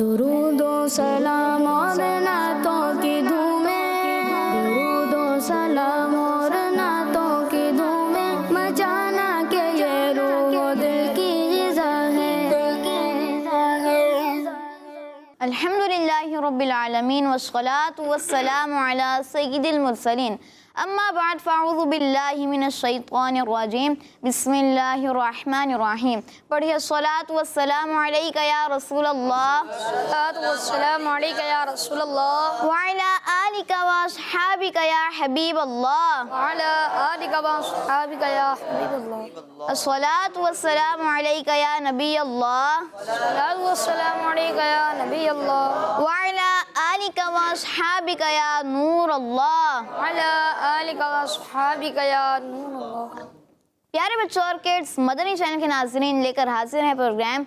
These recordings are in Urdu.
درود و سلام اور نعتوں کی دھومیں، درود و سلام اور نعتوں کی دھومیں مچانا کہ یہ روح و دل کی غذا ہے۔ الحمدللہ رب العالمین والصلاة والسلام علی سید المرسلین، اما بعد فاعوذ باللہ من الشیطان الرجیم، بسم اللہ الرحمن الرحیم۔ پڑھیے الصلاۃ والسلام علیک یا رسول اللہ، الصلاۃ والسلام علیک یا رسول اللہ، وعلی آلک واصحابک یا حبیب اللہ، وعلی آلک واصحابک یا حبیب اللہ، الصلاۃ والسلام علیک یا نبی اللہ، الصلاۃ والسلام علیک یا نبی اللہ، وعلی آلک واصحابک یا نور اللہ، وعلی آلک واصحابک یا نور اللہ۔ پیارے بچوں اور کڈس، مدنی چینل کے ناظرین لے کر حاضر ہیں پروگرام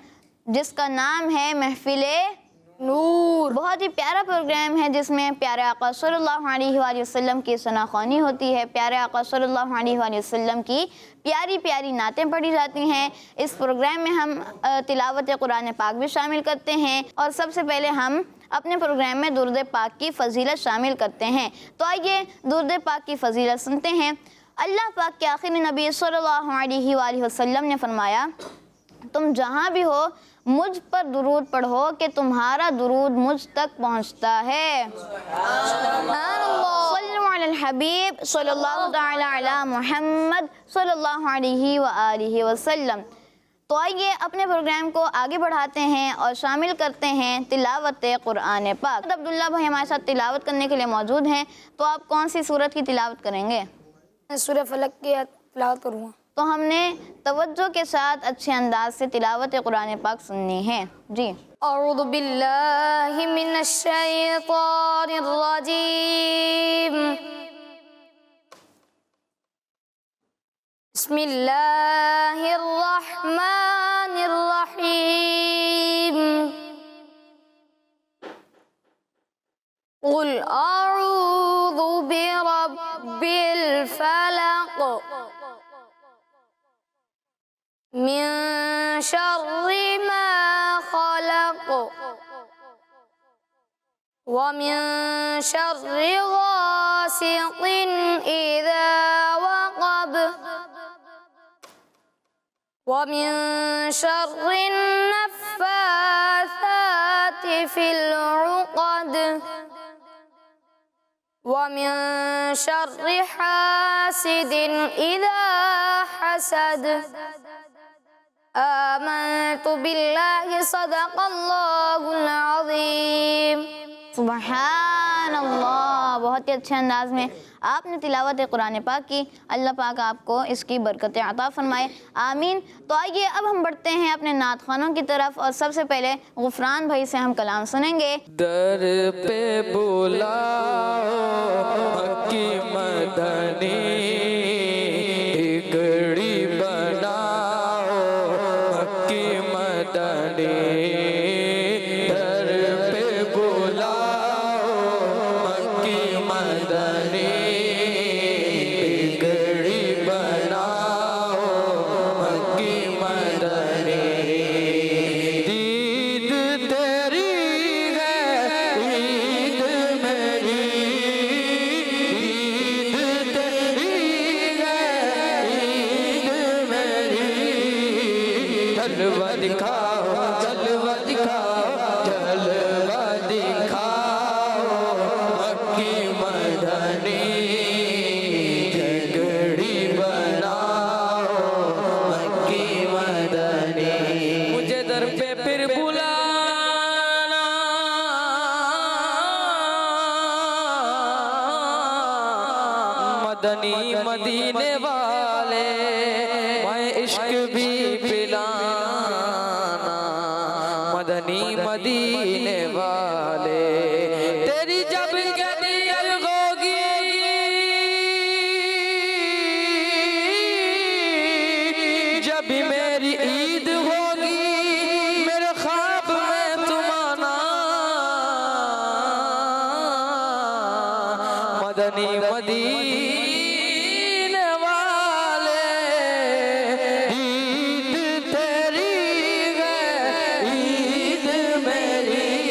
جس کا نام ہے محفل نور۔ بہت ہی پیارا پروگرام ہے جس میں پیارے آقا صلی اللہ علیہ وآلہ وسلم کی ثنا خوانی ہوتی ہے، پیارے آقا صلی اللہ علیہ وآلہ وسلم کی پیاری پیاری نعتیں پڑھی جاتی ہیں۔ اس پروگرام میں ہم تلاوت قرآن پاک بھی شامل کرتے ہیں اور سب سے پہلے ہم اپنے پروگرام میں درود پاک کی فضیلت شامل کرتے ہیں۔ تو آئیے درود پاک کی فضیلت سنتے ہیں۔ اللہ پاک کے آخری نبی صلی اللہ علیہ وآلہ وسلم نے فرمایا، تم جہاں بھی ہو مجھ پر درود پڑھو کہ تمہارا درود مجھ تک پہنچتا ہے۔ صلو علی الحبیب صلی اللہ تعالی علی محمد صلی اللہ علیہ وآلہ وسلم۔ تو آئیے اپنے پروگرام کو آگے بڑھاتے ہیں اور شامل کرتے ہیں تلاوت قرآن پاک۔ عبداللہ بھائی ہمارے ساتھ تلاوت کرنے کے لیے موجود ہیں، تو آپ کون سی سورت کی تلاوت کریں گے؟ میں سورہ فلق کی تلاوت کروں گا۔ تو ہم نے توجہ کے ساتھ اچھے انداز سے تلاوت قرآن پاک سننی ہے۔ جی۔ اعوذ باللہ من الشیطان الرجیم، بسم اللہ الرحمن الرحیم، قل اعوذ برب الفلق من شر ما خلق ومن شر غاسق إذا وقب ومن شر النفاثات في العقد ومن شر حاسد إذا حسد۔ آمنت باللہ صدق اللہ العظیم۔ سبحان اللہ، بہت ہی اچھے انداز میں آپ نے تلاوت قرآن پاک کی۔ اللہ پاک آپ کو اس کی برکت عطا فرمائے، آمین۔ تو آئیے اب ہم بڑھتے ہیں اپنے نعت خوانوں کی طرف اور سب سے پہلے غفران بھائی سے ہم کلام سنیں گے۔ در پہ بلاؤ مکی مدنی، گڑی بناؤ مکی مدنی، در پہ بلاؤ مکی مدنی، گڑی بناؤ مکی مدنی، دید تیری ہے عید میری، دید تیری ہے عید میری، جلوہ دکھاؤ جلوہ دکھاؤ جلوہ دکھاؤ مکی مدنی، جھگڑی بناؤ مکی مدنی، مجھے در پہ پھر بلانا، مدنی مدینے والے میں عشق بھی پلانا، مدنی مدینے والے تیری جب گدیل ہوگی، جب میری عید ہوگی، میرے خواب میں تم آنا، مدنی مدینے والے، عید تیری ہے عید میری،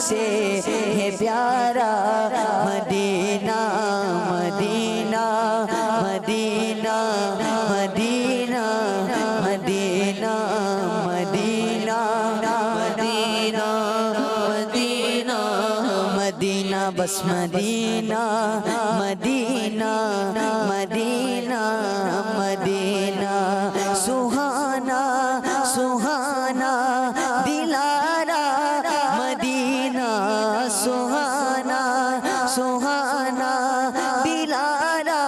سے ہے پیارا مدینہ مدینہ مدینہ مدینہ مدینہ مدینہ مدینہ مدینہ مدینہ بس مدینہ مدینہ مدینہ مدینہ سہانا سہانا دلارا مدینہ سہانا سہانا دلارا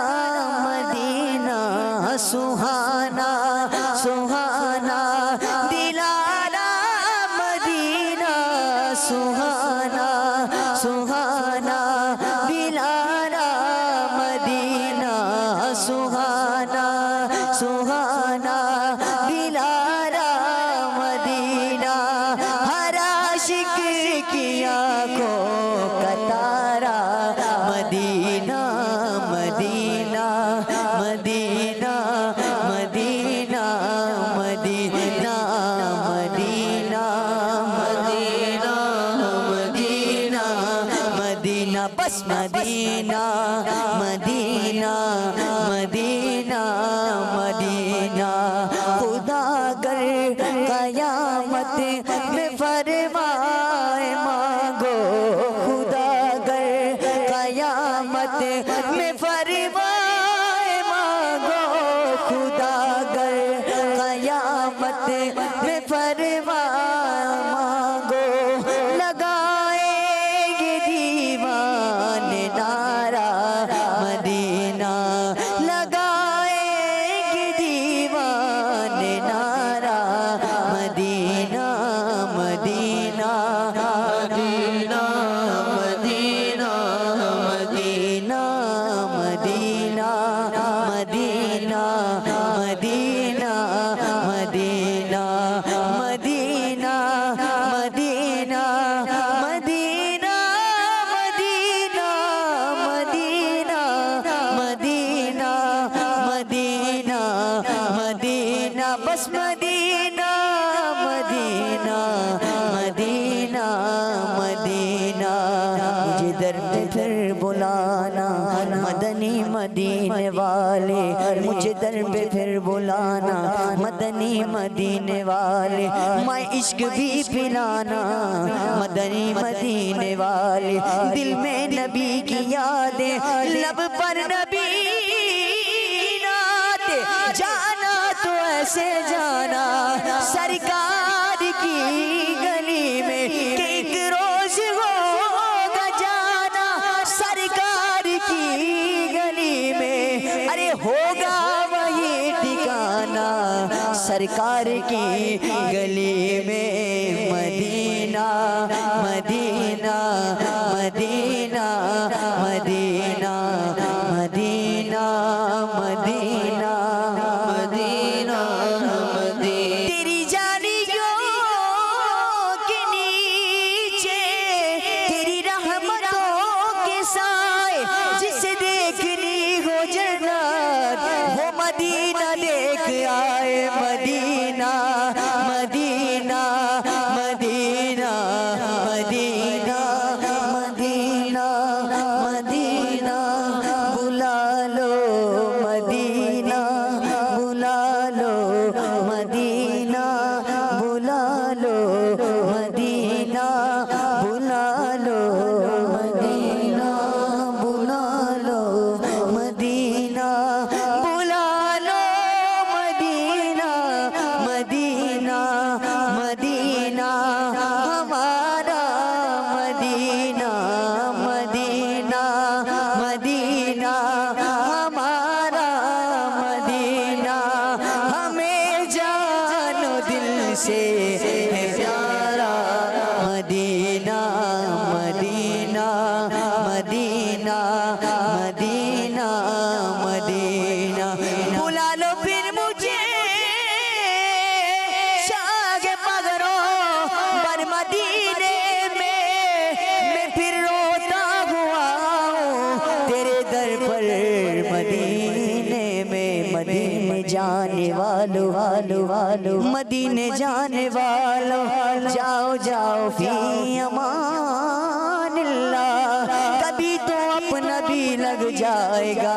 مدینہ سہانا سہانا دلارا مدینہ سہانا سہانا دلارا مدینہ سہانا سہانا دلارا مدینہ ہر عاشق کی آنکھوں کا تارا مدینہ مدینہ مدینہ مدینہ مدینہ مدینہ مدینہ مدینہ مدینہ بس مدینہ مدینہ مدینہ مدینہ خدا گر قیامت میں فرمائے مانگو خدا گر قیامت میں فرمائے مانگو خدا گر قیامت میں فرمائے مانگو لگائیں گے دیوان نعرہ مدینہ لگائیں گے دیوان نعرہ مدینہ مدینہ مدینہ مدینہ مدینہ مدینہ مدینہ مدینہ مدینہ مدینہ مدینہ مدینہ مدینہ مدینہ مدینہ مدینہ بس مدینہ مدینہ مدینہ مدینہ مجھے در پہ پھر بلانا مدنی مدینے والے مجھے در پہ پھر بلانا مدنی مدینے والے میں عشق بھی پلانا مدنی مدینے والے دل میں نبی کی یادیں لب پر نبی نعت جانا تو ایسے جانا سرکار کی گلی میں کہ ایک روز ہوگا جانا سرکار کی گلی میں ارے ہوگا وہی ٹھکانا سرکار کی گلی میں مدینہ مدینہ مدینہ مدینہ مدینہ مدینہ مدینہ مدینہ تیری جانیوں کے نیچے تیری رحمتوں کے سائے جسے دیکھنی ہو جنت وہ مدینہ دیکھ آئے مدینہ مدینہ مدینہ مدینہ مدینہ مدینہ بلا لو مدینہ بلا لو مدینہ بلا لو مدینہ بلا لو مدینہ بلا لو مدینہ بلا لو مدینہ مدینہ مدینہ ہمارا مدینہ مدینہ مدینہ ہمارا مدینہ ہمیں جان و دل سے ہے پیارا مدینہ مدینہ مدینہ مدینہ مدینہ بلا لو پھر مجھے شاہ مغروں بر مدینے میں پھر روتا ہوا ہوں تیرے در پر مدینے میں مدینے جانے والوں مدینے جانے والوں جاؤ جاؤ فی امان اللہ، کبھی تو اپنا بھی لگ جائے گا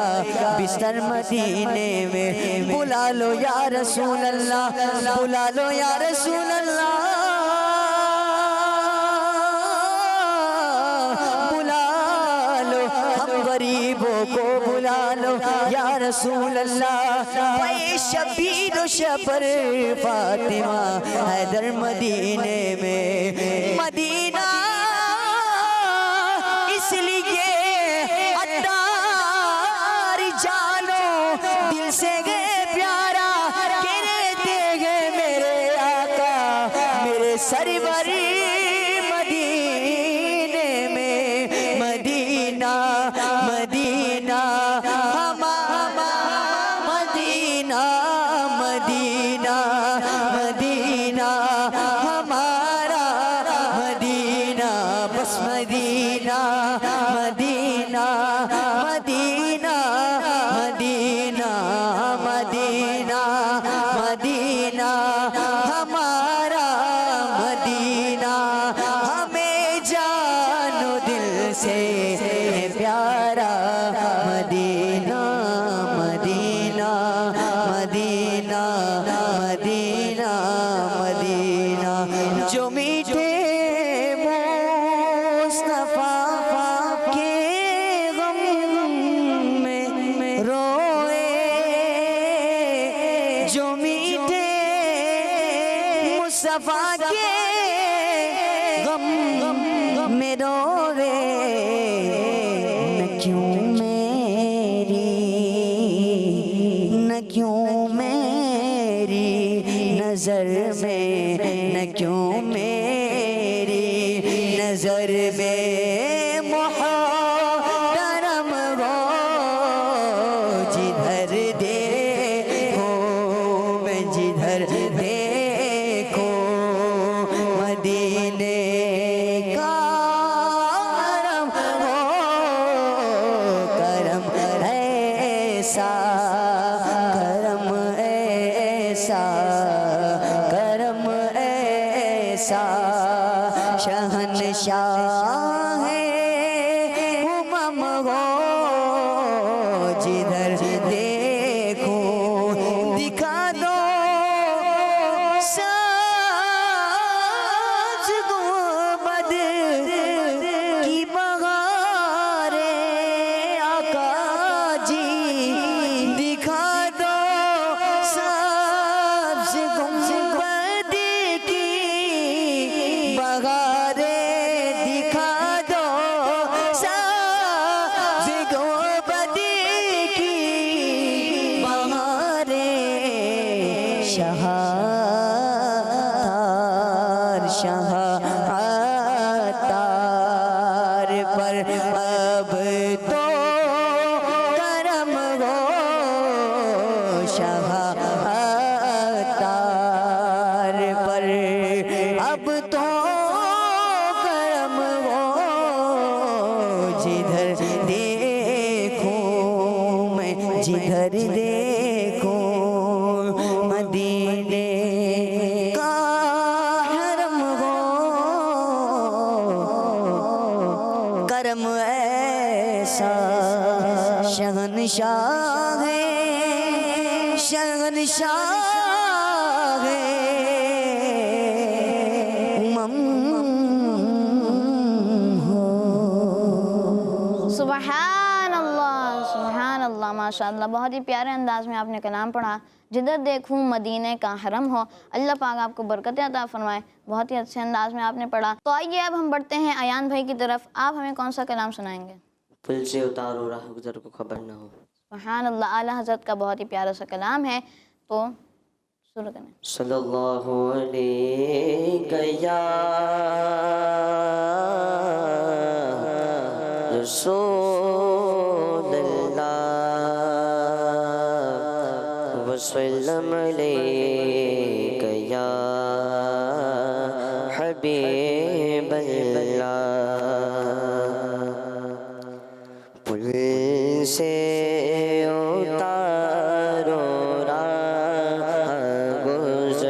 بستر مدینے میں، بلا لو یا رسول اللہ، بلا لو یا رسول اللہ، غریبوں کو بلا لو یا رسول اللہ، اے شبیر و شبر فاطمہ حیدر مدینے میں، مدینہ اس لیے عطار جانو دل سے گئے پیارا، کہتے گئے میرے آقا میرے سرور مدینے میں، مدینہ مدینہ ہمارا، مدینہ مدینہ مدینہ ہمارا، مدینہ بس مدینہ مدینہ مدینہ مدینہ مدینہ مدینہ ہمارا، مدینہ ہمیں جانو دل سے پیارا، مدینہ مدینہ مدینہ مدینہ مدینہ، جو میٹھے مصطفیٰ کے غم میں روئے، جو میٹھے مصطفیٰ کے غم میں روئے، نہ کیوں میری نظر میں، نہ کیوں میری نظر میں محترم ہو، جدھر دیکھو میں جدھر دیکھو مدینے کا کرم ہو، کرم ایسا کرم ایسا کرم ایسا، شہنشاہ امم ہو، جدھر دیکھو دکھا دو سبز گنبد کی بہاریں آقا جی، دکھا دو سبز گنبد کی بہاریں، دکھا دو سبز گنبد کی بہاریں، شہتار پر اب تو کرم ہو، شہتار پر اب تو کرم ہو، جدھر دیکھوں میں جدھر دیکھوں مدینے کا حرم ہو، کرم ایسا شہنشاہ ہے، شہنشاہ ہے سبحان اللہ ماشاءاللہ، بہت ہی پیارے انداز میں آپ نے کلام پڑھا، جدھر دیکھوں مدینے کا حرم ہو، اللہ پاک آپ کو برکت عطا فرمائے، بہت ہی اچھے انداز میں آپ نے پڑھا۔ تو آئیے اب ہم بڑھتے ہیں ایان بھائی کی طرف، آپ ہمیں کون سا کلام سنائیں گے؟ پل سے اتارو راہ گزر کو خبر نہ ہو۔ سبحان اللہ، اعلیٰ حضرت کا بہت ہی پیارا سا کلام ہے، تو شروع کریں۔ صلی اللہ علیہ یا رسول اللہ وسلم علیک یا حبیب اللہ، پل سے اتارو راہ گزر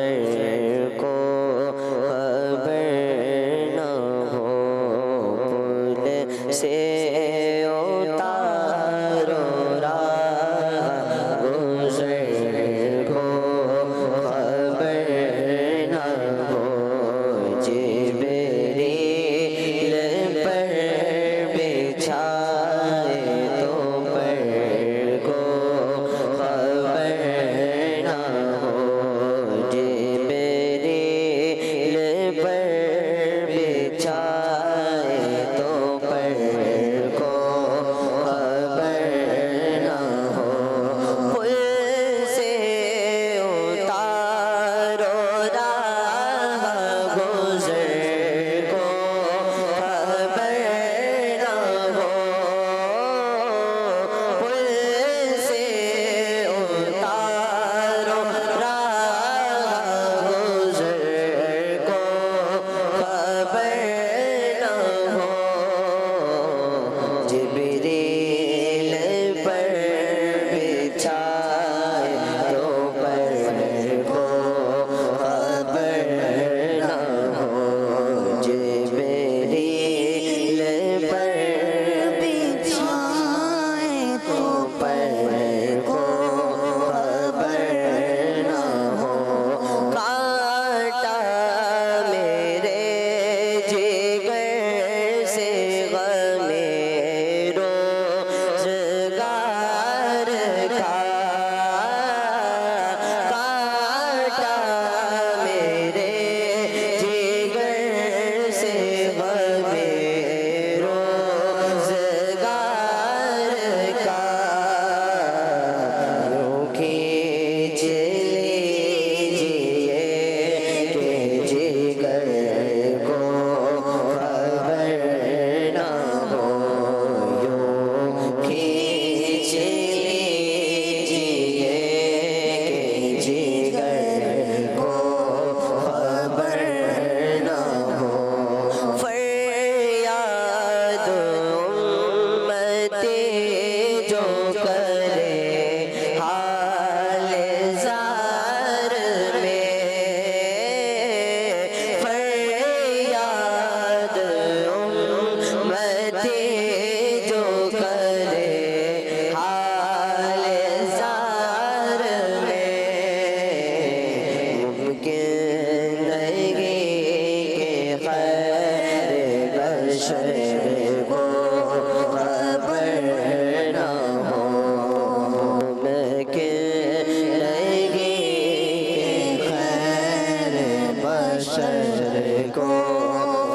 حشر کو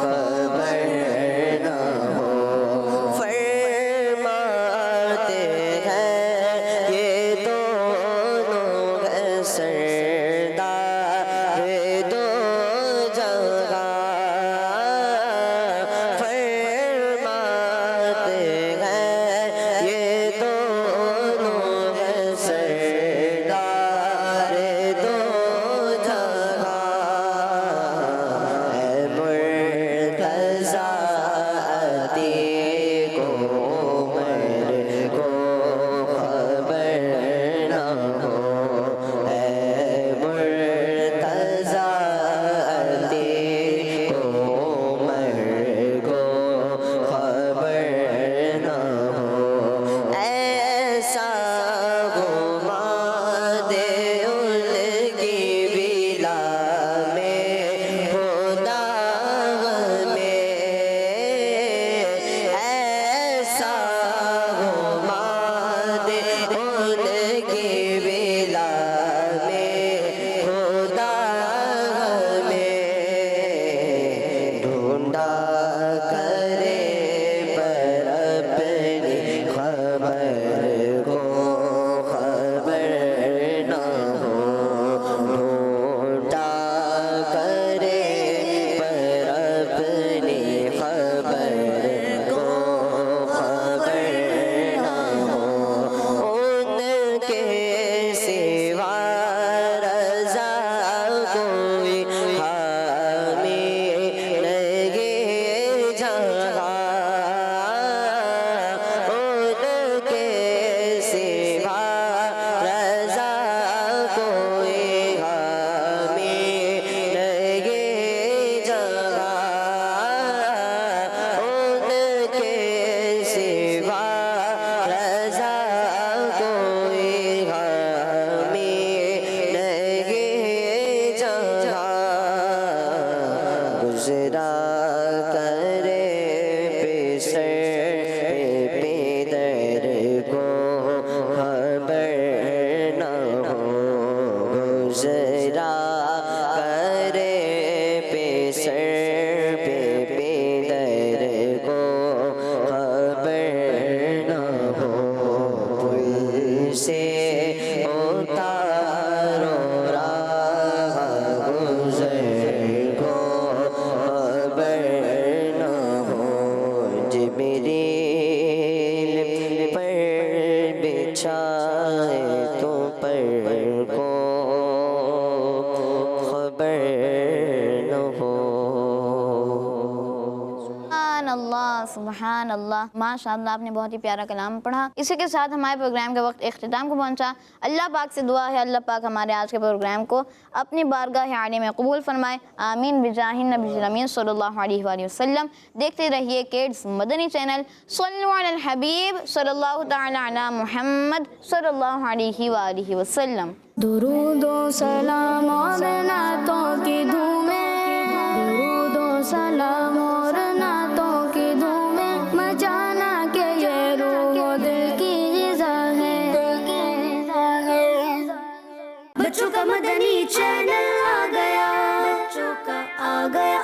خبر نہ ہو فرماتے ہیں یہ دونوں ہے سردار دو جگہ فرماتے ہیں یہ دونوں ہے سردار دو جگہ اے مرتضیٰ عتیق عمر کو خبر نہ ہو اے مرتضیٰ عتیق عمر کو خبر نہ ہو ایسا گھما دے ان کی بلا میں خدا میں ایسا گھما دے ان کی بلا میں خدا میں ڈھونڈا کرے پر اپنی خبر کو خبر نہ ہو ڈھونڈا کرے پر اپنی خبر کو خبر نہ ہو ان کے سوا رضا کوئی حامی نہیں جہاں ان کے سوا رضا کوئی حامی نہیں جہاں ان کے سوا رضا کوئی حامی نہیں جہاں گزرا کرے پیسر پیدر کو خبر نہ ہو گزرا کرے پیسر پیدر کو خبر نہ ہو پل سے اتارو راہ گزر کو خبر نہ ہو جبریل پر بچھائے تو پر کو خبر نہ ہو سبحان اللہ ماشاء اللہ آپ نے بہت ہی پیارا کلام پڑھا. اسی کے ساتھ ہمارے پروگرام کا وقت اختتام کو پہنچا. اللہ پاک سے دعا ہے اللہ پاک ہمارے آج کے پروگرام کو اپنی بارگاہ عالیہ میں قبول فرمائے. آمین بجاہ النبی الامین صلی اللہ علیہ وآلہ وسلم. دیکھتے رہیے کیڈز مدنی چینل. صلوا علی الحبیب صلی اللہ تعالی علی محمد صلی اللہ علیہ وآلہ وسلم. درود و سلام اور نعتوں کی دھومیں درود و سلام اور نعتوں کی دھومیں مچانا کہ یہ روح و دل کی غذا ہے. بچوں کا مدنی چینل آ گیا بچوں کا آ گیا